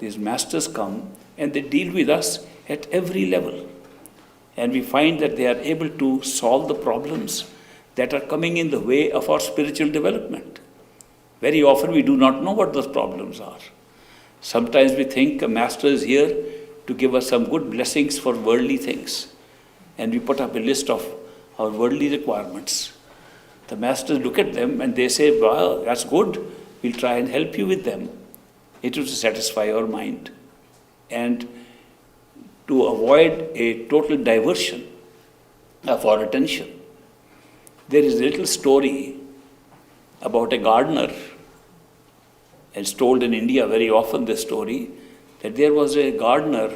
These masters come and they deal with us at every level. And we find that they are able to solve the problems that are coming in the way of our spiritual development. Very often we do not know what those problems are. Sometimes we think a master is here to give us some good blessings for worldly things. And we put up a list of our worldly requirements. The masters look at them and they say, "Well, that's good. We'll try and help you with them. It will satisfy our mind." And to avoid a total diversion of our attention, there is a little story about a gardener. It's told in India very often, this story, that there was a gardener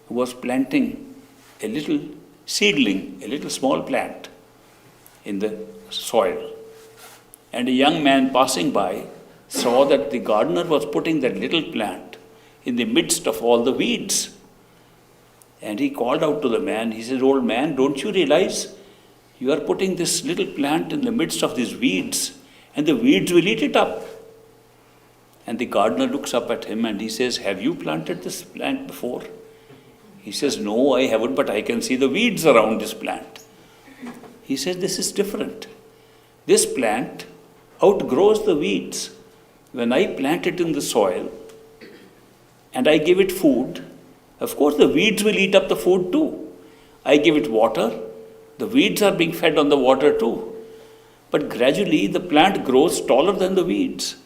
who was planting a little seedling, a little small plant in the soil. And a young man passing by saw that the gardener was putting that little plant in the midst of all the weeds. And he called out to the man, he says, "Old man, don't you realize you are putting this little plant in the midst of these weeds and the weeds will eat it up?" And the gardener looks up at him and he says, "Have you planted this plant before?" He says, "No, I haven't, but I can see the weeds around this plant." He says, "This is different. This plant outgrows the weeds. When I plant it in the soil and I give it food, of course the weeds will eat up the food too. I give it water, the weeds are being fed on the water too. But gradually the plant grows taller than the weeds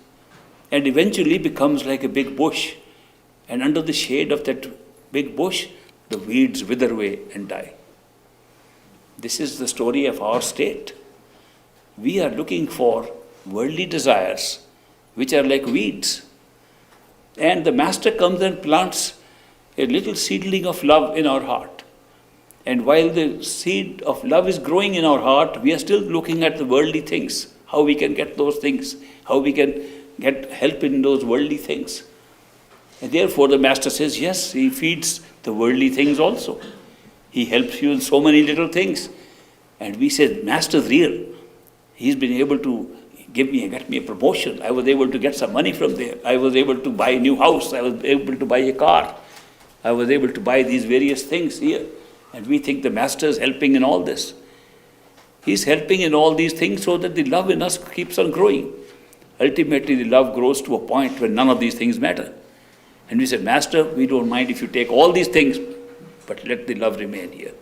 and eventually becomes like a big bush. And under the shade of that big bush, the weeds wither away and die." This is the story of our state. We are looking for worldly desires, which are like weeds. And the Master comes and plants a little seedling of love in our heart. And while the seed of love is growing in our heart, we are still looking at the worldly things, how we can get those things, how we can get help in those worldly things. And therefore the Master says, yes, he feeds the worldly things also. He helps you in so many little things. And we say, Master's real. He's been able to get me a promotion. I was able to get some money from there. I was able to buy a new house. I was able to buy a car. I was able to buy these various things here. And we think the Master is helping in all this. He's helping in all these things so that the love in us keeps on growing. Ultimately, the love grows to a point where none of these things matter. And we say, Master, we don't mind if you take all these things, but let the love remain here.